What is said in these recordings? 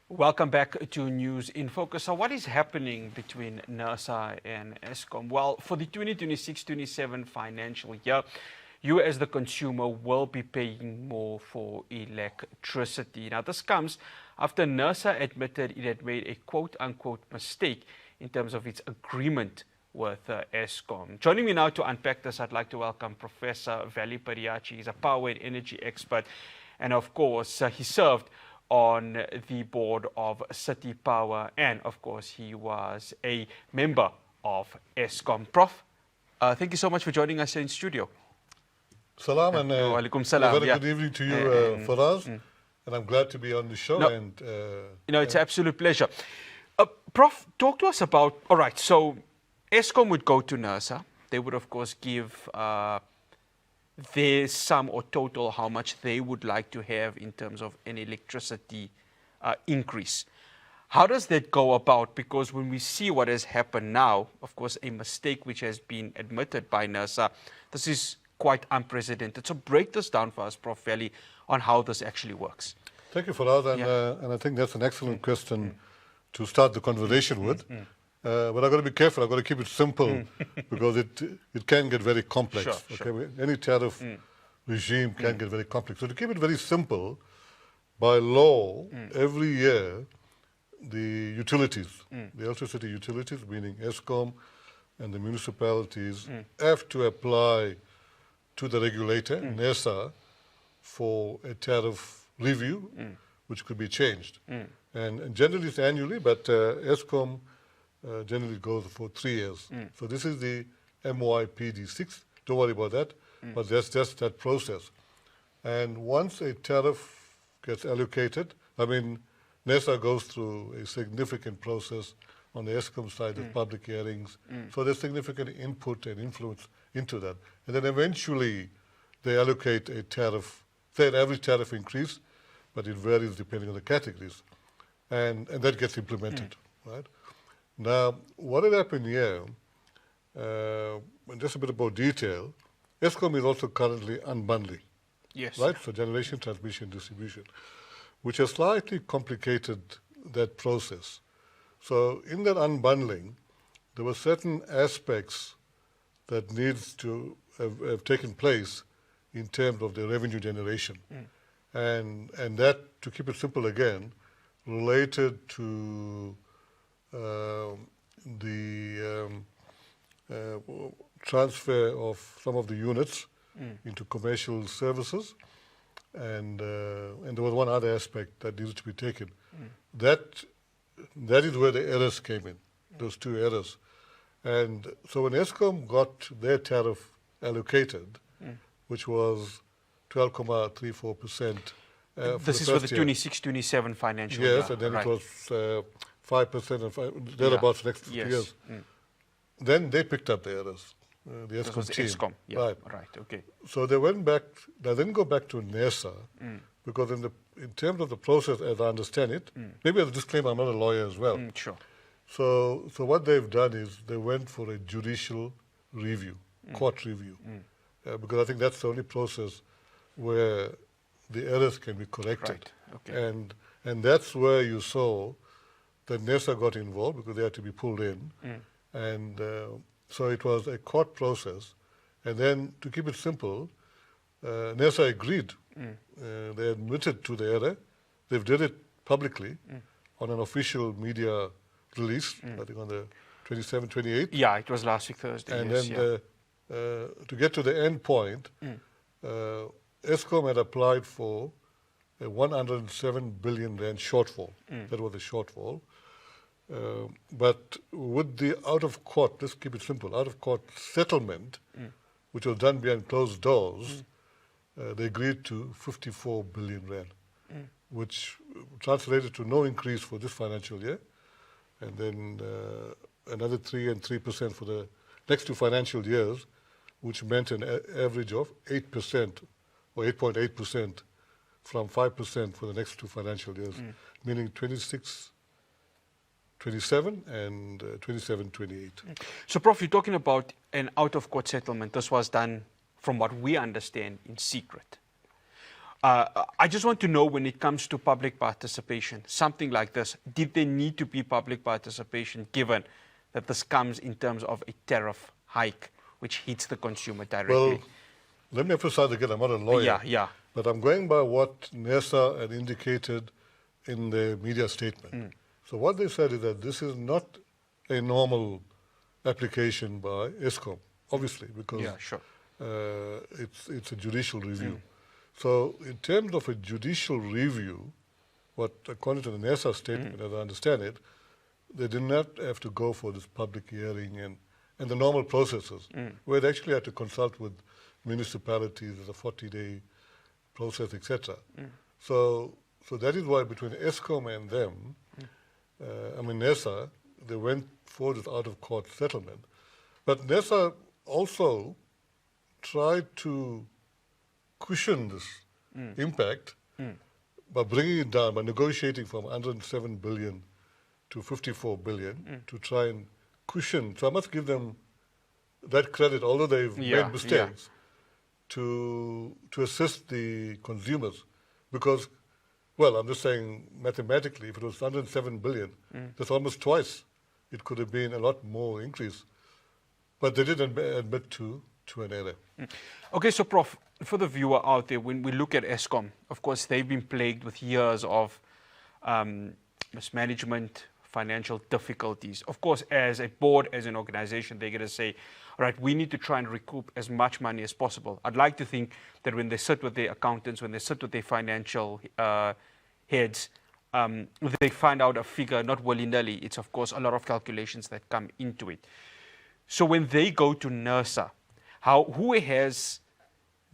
Welcome back to News in Focus. So what is happening between NERSA and Eskom? Well, for the 2026-27 financial year, you as the consumer will be paying more for electricity. Now, this comes after NERSA admitted it had made a quote-unquote mistake in terms of its agreement with Eskom. Joining me now to unpack this, I'd like to welcome Professor Vally Padayachee. He's a power and energy expert, and of course, he served on the board of City Power, and of course he was a member of Eskom. Prof, thank you so much for joining us in studio. Salam and Walaikum salam. a very good evening to you, Faraz, and I'm glad to be on the show. No, it's an absolute pleasure. Prof, talk to us about, all right, so Eskom would go to NERSA. They would, of course, give their sum or total how much they would like to have in terms of an electricity increase. How does that go about? Because when we see what has happened now, of course, a mistake which has been admitted by NERSA, this is quite unprecedented. So break this down for us, Prof. Vally, on how this actually works. Thank you, Faraz, and I think that's an excellent question to start the conversation with. But I've got to be careful. I've got to keep it simple because it can get very complex. Sure. Any tariff regime can get very complex. So to keep it very simple, by law, every year, the utilities, the electricity utilities, meaning Eskom and the municipalities, have to apply to the regulator, NERSA, for a tariff review, which could be changed. And generally it's annually, but Eskom generally goes for 3 years. So this is the MYPD6. Don't worry about that, but that's just that process. And once a tariff gets allocated, I mean, NERSA goes through a significant process on the Eskom side of public hearings. So there's significant input and influence into that. And then eventually they allocate a tariff, say an average tariff increase, but it varies depending on the categories. And that gets implemented, right? Now, what had happened here, and just a bit about detail, Eskom is also currently unbundling. Yes. Right? So generation, transmission, distribution, which has slightly complicated that process. So in that unbundling, there were certain aspects that needs to have taken place in terms of the revenue generation. And that, to keep it simple again, related to the transfer of some of the units into commercial services, and there was one other aspect that needed to be taken. That is where the errors came in, those two errors. And so when Eskom got their tariff allocated, which was 12.34%. This is for the 26-27 financial year. Yes, and then it was 5% and thereabouts next 2 years. Then they picked up the errors, the Eskom team. Eskom. Right, okay. So they went back, they didn't go back to NERSA, because in terms of the process, as I understand it, maybe as a disclaimer, I'm not a lawyer as well. Sure. So what they've done is they went for a judicial review, court review, because I think that's the only process where the errors can be corrected. Right. Okay. And that's where you saw that NERSA got involved because they had to be pulled in. And so it was a court process. And then, to keep it simple, NERSA agreed. They admitted to the error. They did it publicly on an official media release, I think on the 27th, 28th. Yeah, it was last week Thursday. And then to get to the end point, Eskom had applied for a 107 billion rand shortfall. That was the shortfall. But with the out-of-court, let's keep it simple, out-of-court settlement, which was done behind closed doors, they agreed to 54 billion rand, which translated to no increase for this financial year, and then another 3% and 3% for the next 2 financial years, which meant an average of 8% or 8.8% from 5% for the next 2 financial years, meaning 26, 27 and 27, 28. So, Prof, you're talking about an out-of-court settlement. This was done, from what we understand, in secret. I just want to know, when it comes to public participation, something like this, did there need to be public participation, given that this comes in terms of a tariff hike which hits the consumer directly? Well, let me emphasize again, I'm not a lawyer. Yeah, yeah. But I'm going by what NERSA had indicated in the media statement. So what they said is that this is not a normal application by Eskom, obviously, because Yeah, sure. it's a judicial review. So in terms of a judicial review, what according to the NERSA statement, as I understand it, they did not have to go for this public hearing and the normal processes, where they actually had to consult with municipalities as a 40-day process, etc. So that is why between Eskom and them, NERSA, they went for this out-of-court settlement. But NERSA also tried to cushion this impact by bringing it down, by negotiating from 107 billion to 54 billion to try and cushion. So I must give them that credit, although they've made mistakes, to assist the consumers. Because, well, I'm just saying mathematically, if it was 107 billion, that's almost twice. It could have been a lot more increase. But they did admit to an error. Okay, so Prof, for the viewer out there, when we look at Eskom, of course, they've been plagued with years of mismanagement, financial difficulties. Of course, as a board, as an organization, they're going to say, all right, we need to try and recoup as much money as possible. I'd like to think that when they sit with their accountants, when they sit with their financial heads, they find out a figure, not willy-nilly. It's, of course, a lot of calculations that come into it. So when they go to NERSA, who has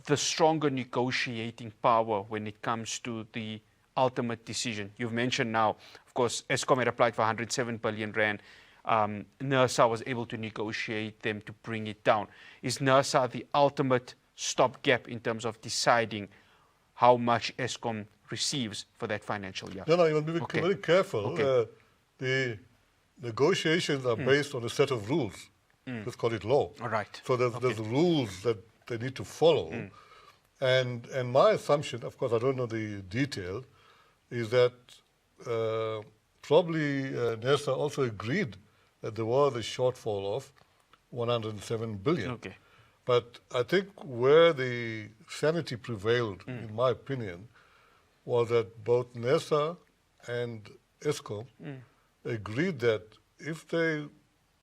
the stronger negotiating power when it comes to the ultimate decision? You've mentioned now, of course, Eskom had applied for 107 billion rand. NERSA was able to negotiate them to bring it down. Is NERSA the ultimate stopgap in terms of deciding how much Eskom receives for that financial year? No, you must be very careful. The negotiations are based on a set of rules. Let's call it law. All right. So there's rules that they need to follow. And my assumption, of course, I don't know the detail, is that probably NERSA also agreed that there was a shortfall of 107 billion. Okay. But I think where the sanity prevailed, in my opinion, was that both NERSA and Eskom agreed that if they,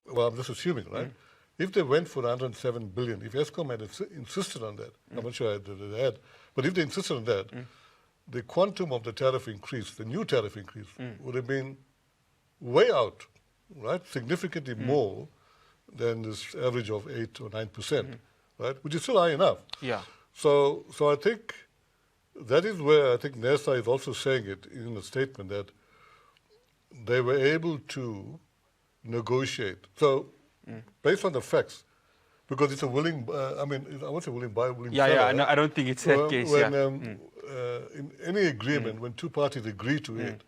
well, I'm just assuming, right? If they went for 107 billion, if Eskom had insisted on that, I'm not sure they had, but if they insisted on that, the quantum of the tariff increase, the new tariff increase, would have been way out, right? Significantly more than this average of 8 or 9%, right? Which is still high enough. Yeah. So I think that is where I think NERSA is also saying it in a statement, that they were able to negotiate. So based on the facts, because it's a willing, I won't say willing buyer, willing seller. Yeah, no, I don't think it's that case. In any agreement, when two parties agree to it,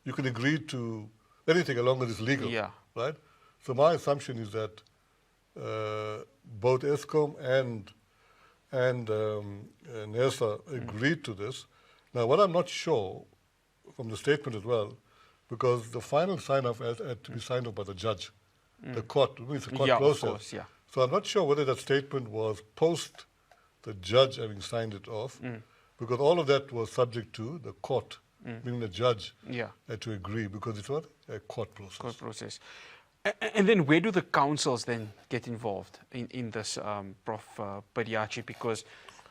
you can agree to anything as long as it's legal, right? So my assumption is that both Eskom and NERSA agreed to this. Now, what I'm not sure from the statement as well, because the final sign-off had to be signed off by the judge, the court. It's a court process. Of course, So I'm not sure whether that statement was post the judge having signed it off, because all of that was subject to the court, meaning the judge had to agree, because it's what? A court process. Court process. And then where do the councils then get involved in this, Prof. Padayachee? Because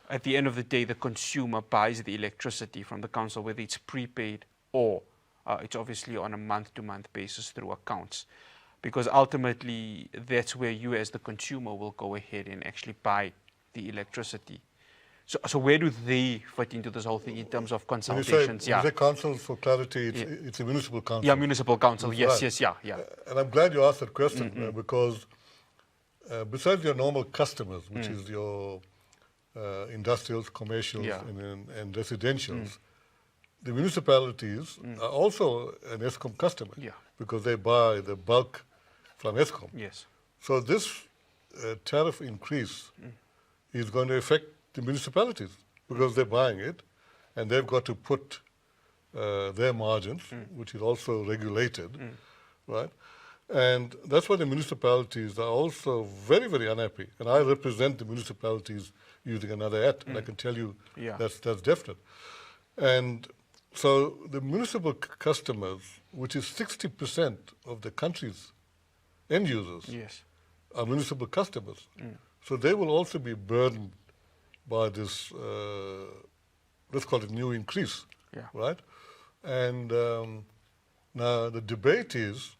at the end of the day, the consumer buys the electricity from the council, whether it's prepaid or it's obviously on a month-to-month basis through accounts. Because ultimately, that's where you as the consumer will go ahead and actually buy the electricity. So where do they fit into this whole thing in terms of consultations? When you say council, for clarity, it's a municipal council. Yeah, municipal council, yes, right. Yeah. And I'm glad you asked that question, because besides your normal customers, which is your industrials, commercials, and residentials, the municipalities are also an Eskom customer, because they buy the bulk from Eskom. Yes. So this tariff increase is going to affect the municipalities, because they're buying it, and they've got to put their margins, which is also regulated, right? And that's why the municipalities are also very, very unhappy. And I represent the municipalities using another act, and I can tell you that's definite. And so the municipal customers, which is 60% of the country's end users, are municipal customers. So they will also be burdened by this, let's call it new increase, right? And now the debate is,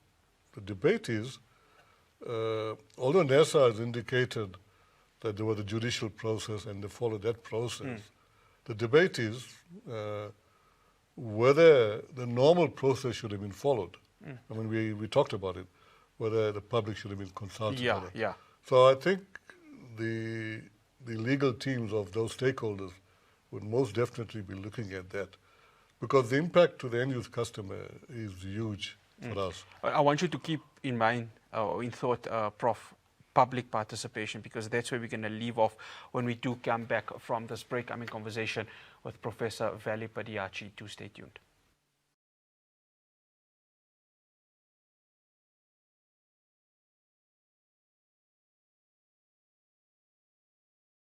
although NERSA has indicated that there was a judicial process and they followed that process, the debate is whether the normal process should have been followed. I mean, we talked about it, whether the public should have been consulted. So I think the legal teams of those stakeholders would most definitely be looking at that, because the impact to the end-use customer is huge for us. I want you to keep in mind, or in thought, Prof, public participation, because that's where we're going to leave off when we do come back from this break. I'm in conversation with Professor Vally Padayachee. Do stay tuned.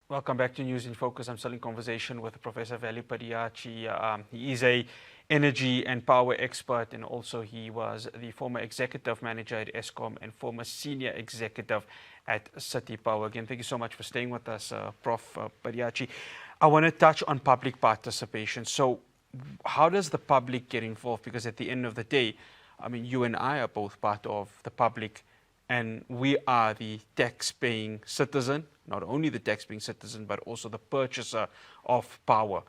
Welcome back to News in Focus. I'm still in conversation with Professor Vally Padayachee. He is a energy and power expert, and also he was the former executive manager at Eskom and former senior executive at City Power. Again, thank you so much for staying with us, Prof. Padayachee. I want to touch on public participation. So how does the public get involved? Because at the end of the day, I mean, you and I are both part of the public, and we are the tax-paying citizen, not only the tax-paying citizen, but also the purchaser of power.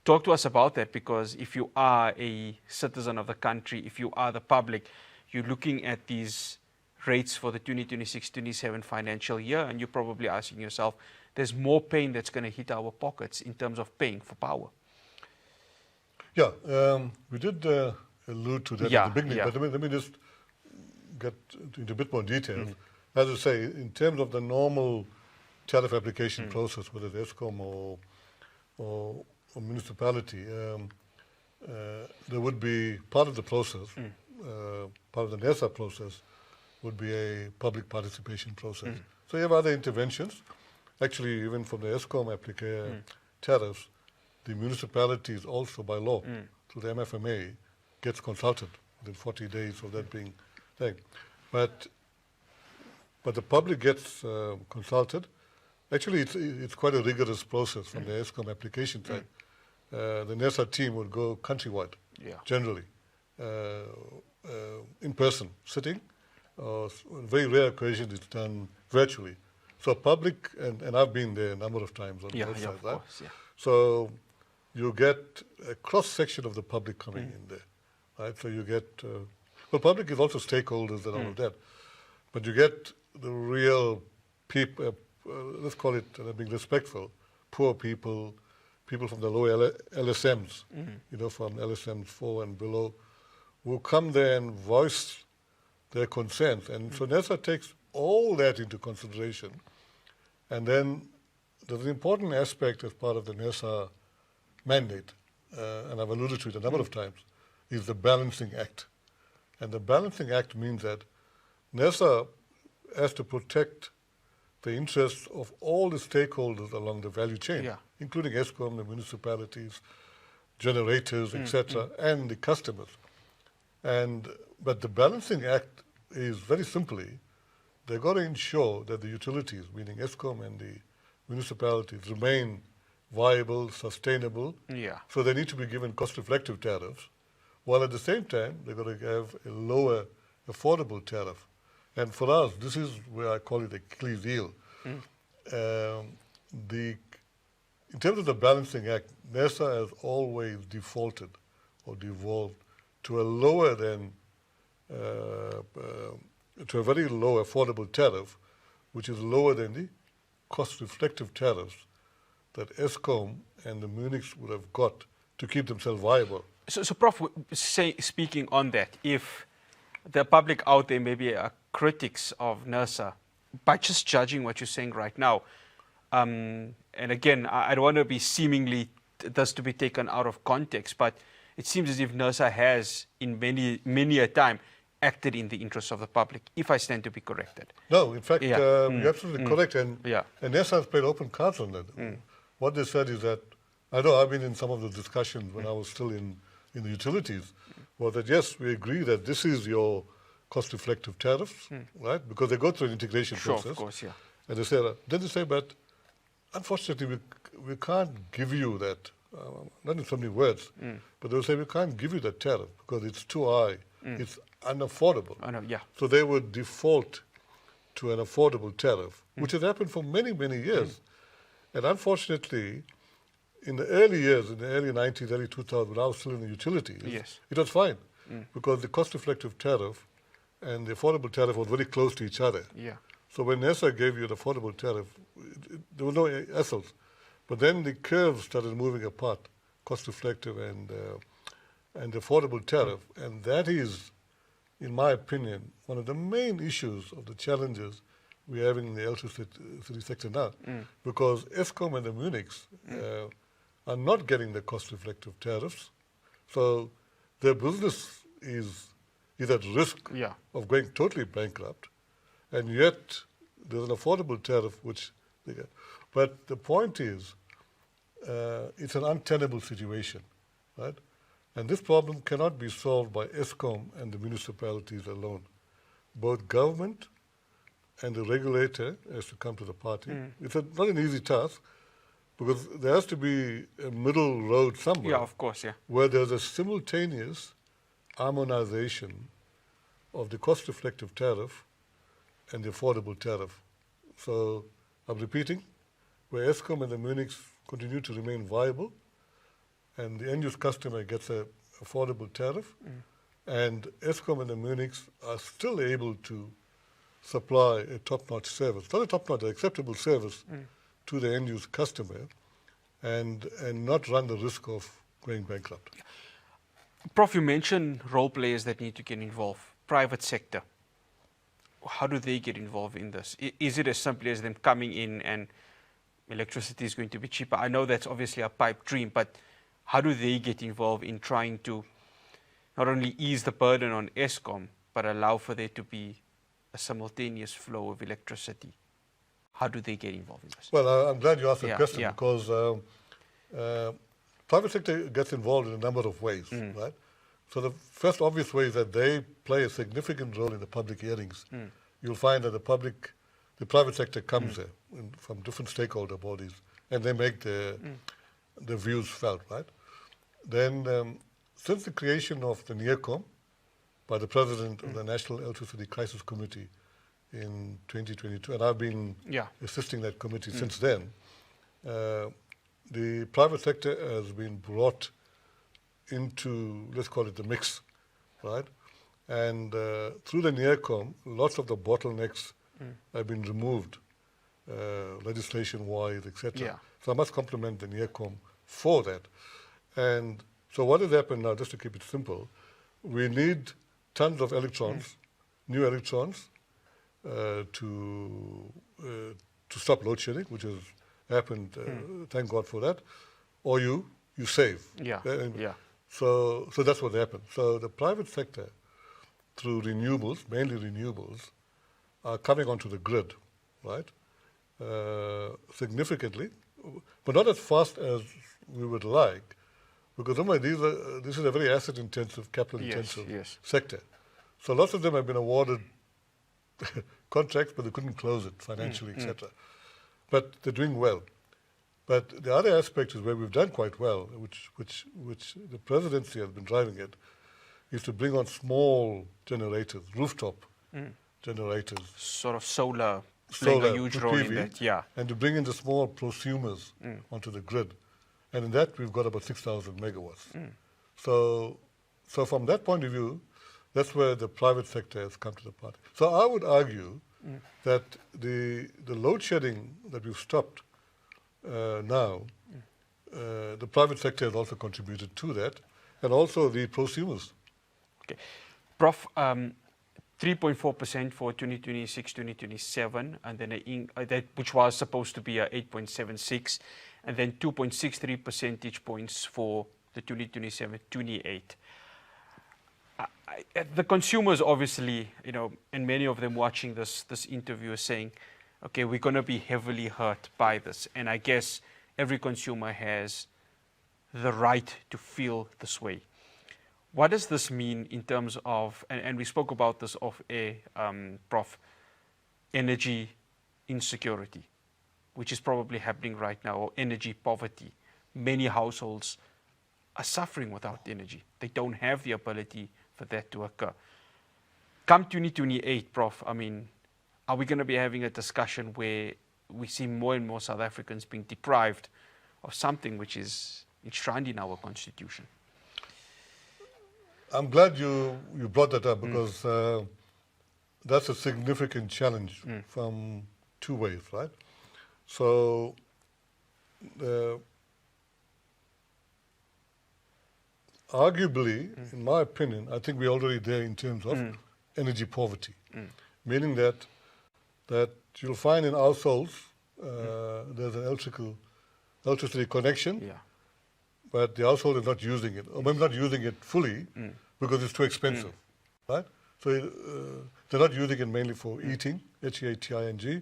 Talk to us about that, because if you are a citizen of the country, if you are the public, you're looking at these rates for the 2026-27 financial year, and you're probably asking yourself, there's more pain that's going to hit our pockets in terms of paying for power. Yeah, we did allude to that at the beginning, but let me just get into a bit more detail. As I say, in terms of the normal tariff application process, whether it's Eskom or municipality, there would be part of the process, part of the NERSA process would be a public participation process. So you have other interventions. Actually, even from the Eskom tariffs, the municipalities also by law, through the MFMA, gets consulted within 40 days of that being thing. But the public gets consulted. Actually, it's quite a rigorous process from the Eskom application side. The NERSA team would go countrywide, generally, in person, sitting. On very rare occasions, it's done virtually. So public, and I've been there a number of times on both sides. Right? So you get a cross-section of the public coming in there. Right? So you get, well, public is also stakeholders and all of that. But you get the real people, let's call it, being respectful, poor people, people from the lower LSMs, you know, from LSMs 4 and below, who come there and voice their concerns. And so NERSA takes all that into consideration. And then there's an important aspect as part of the NERSA mandate, and I've alluded to it a number of times, is the balancing act. And the balancing act means that NERSA has to protect the interests of all the stakeholders along the value chain, including Eskom, the municipalities, generators, etc., and the customers. But the balancing act is very simply, they've got to ensure that the utilities, meaning Eskom and the municipalities, remain viable, sustainable. So they need to be given cost-reflective tariffs, while at the same time, they've got to have a lower affordable tariff. And for us, this is where I call it a key deal. In terms of the balancing act, NERSA has always defaulted or devolved to a lower than, to a very low affordable tariff, which is lower than the cost-reflective tariffs that Eskom and the Munichs would have got to keep themselves viable. So Prof, speaking on that, if the public out there maybe are critics of NERSA, by just judging what you're saying right now, and again, I don't want to be seemingly this to be taken out of context, but it seems as if NERSA has, in many a time, acted in the interests of the public, if I stand to be corrected. No, in fact, Yeah. you're absolutely correct, and NERSA has played open cards on that. What they said is that, I know I've been in some of the discussions when I was still in the utilities, was that yes, we agree that this is your cost-reflective tariffs, right? Because they go through an integration process. Sure, of course, yeah. And they say, then they say, but unfortunately, we can't give you that, not in so many words, but they'll say, we can't give you that tariff because it's too high. It's unaffordable. I know, yeah. So they would default to an affordable tariff, which has happened for many, many years. And unfortunately, in the early years, in the early 90s, early 2000s, when I was still in the utilities, it was fine because the cost-reflective tariff and the affordable tariff were very close to each other. Yeah. So when NERSA gave you an affordable tariff, there was no hassles. But then the curves started moving apart, cost-reflective and the affordable tariff. And that is, in my opinion, one of the main issues of the challenges we're having in the electricity sector now. Because Eskom and the Munichs are not getting the cost-reflective tariffs. So their business is at risk of going totally bankrupt. And yet, there's an affordable tariff which they get. But the point is, it's an untenable situation, right? And this problem cannot be solved by Eskom and the municipalities alone. Both government and the regulator has to come to the party. It's not an easy task, because there has to be a middle road somewhere. Yeah, of course, yeah. Where there's a simultaneous harmonization of the cost-reflective tariff and the affordable tariff. So I'm repeating, where Eskom and the Munichs continue to remain viable, and the end-use customer gets an affordable tariff, and Eskom and the Munichs are still able to supply a top-notch service, not a top-notch, an acceptable service to the end-use customer, and not run the risk of going bankrupt. Prof, you mentioned role players that need to get involved. Private sector. How do they get involved in this? Is it as simple as them coming in and electricity is going to be cheaper? I know that's obviously a pipe dream, but how do they get involved in trying to not only ease the burden on Eskom, but allow for there to be a simultaneous flow of electricity? How do they get involved in this? Well, I'm glad you asked that question because private sector gets involved in a number of ways, right? So the first obvious way is that they play a significant role in the public hearings. You'll find that the private sector comes there from different stakeholder bodies, and they make their views felt, right? Then, since the creation of the NERCOM by the President of the National Electricity Crisis Committee in 2022, and I've been assisting that committee since then, the private sector has been brought into, let's call it the mix, right? And through the NERCOM, lots of the bottlenecks have been removed, legislation-wise, etc. So I must compliment the NERCOM for that. And so what has happened now, just to keep it simple, we need tons of electrons, new electrons, to stop load shedding, which has happened, thank God for that, or you save. So that's what happened. So the private sector, through renewables, mainly renewables, are coming onto the grid, right? Significantly, but not as fast as we would like, because this is a very asset-intensive, capital-intensive sector. So lots of them have been awarded contracts, but they couldn't close it financially, etc. But they're doing well. But the other aspect is where we've done quite well, which the presidency has been driving it, is to bring on small generators, rooftop generators. Sort of solar playing a huge role in that, and to bring in the small prosumers onto the grid. And in that, we've got about 6,000 megawatts. So from that point of view, that's where the private sector has come to the party. So I would argue that the load shedding that we've stopped now, the private sector has also contributed to that, and also the prosumers. Okay. Prof, 3.4% for 2026-2027, and then that which was supposed to be a 8.76, and then 2.63 percentage points for the 2027-28. The consumers obviously, and many of them watching this interview are saying, okay, we're going to be heavily hurt by this. And I guess every consumer has the right to feel this way. What does this mean in terms of, and we spoke about this off air, Prof, energy insecurity, which is probably happening right now, or energy poverty. Many households are suffering without energy. They don't have the ability for that to occur. Come 2028, Prof, I mean, are we going to be having a discussion where we see more and more South Africans being deprived of something which is enshrined in our constitution? I'm glad you brought that up because that's a significant challenge from two ways, right? So arguably, in my opinion, I think we're already there in terms of energy poverty, meaning that you'll find in households there's an electricity connection, but the household is not using it, or maybe not using it fully because it's too expensive, right? So they're not using it mainly for eating, H-E-A-T-I-N-G,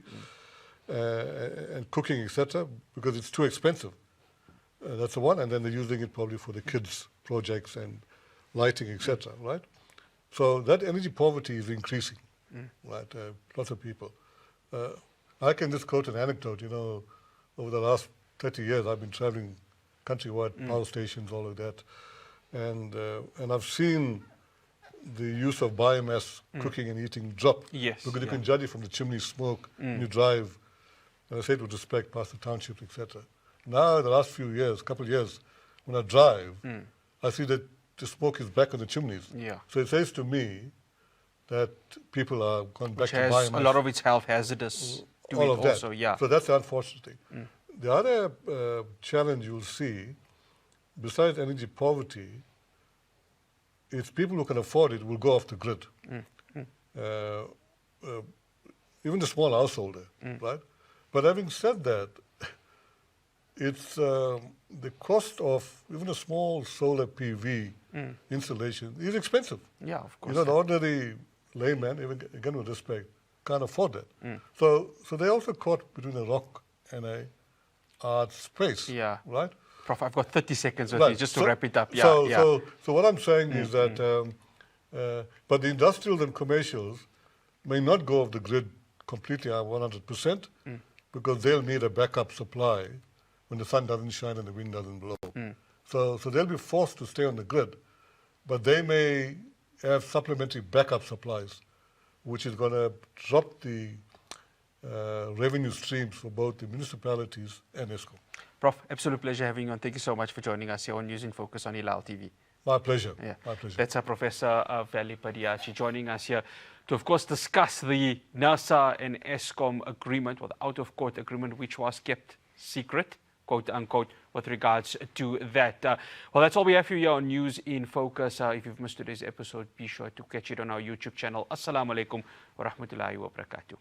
and cooking, etc., because it's too expensive. That's the one, and then they're using it probably for the kids' projects and lighting, etc., right? So that energy poverty is increasing, right? Lots of people. I can just quote an anecdote. Over the last 30 years, I've been traveling countrywide, power stations, all of that, and I've seen the use of biomass cooking and eating drop. Yes, because you can judge it from the chimney smoke when you drive. And I say it with respect, past the townships, etc. Now, the last few years, couple of years, when I drive, I see that the smoke is back on the chimneys. So it says to me that people are going back to biomass. A lot of it's health hazardous. All of that. Also, yeah. So that's the unfortunate thing. The other challenge you'll see, besides energy poverty, is people who can afford it will go off the grid. Even the small householder, right? But having said that, it's the cost of even a small solar PV installation is expensive. Yeah, of course. The ordinary layman, even again with respect, can't afford that. So they're also caught between a rock and a hard space. Yeah. Right? Prof, I've got 30 seconds with you just to wrap it up. So what I'm saying is that, but the industrials and commercials may not go off the grid completely at 100% because they'll need a backup supply when the sun doesn't shine and the wind doesn't blow. So they'll be forced to stay on the grid, but they may have supplementary backup supplies, which is going to drop the revenue streams for both the municipalities and Eskom. Prof, absolute pleasure having you on. Thank you so much for joining us here on News in Focus on Hilaal TV. My pleasure. Yeah. My pleasure. That's Professor Vally Padayachee joining us here to, of course, discuss the Nersa and Eskom agreement, or the out-of-court agreement, which was kept secret, quote unquote, with regards to that. Well, that's all we have for you here on News in Focus. If you've missed today's episode, be sure to catch it on our YouTube channel. Assalamu alaikum wa rahmatullahi wa barakatuh.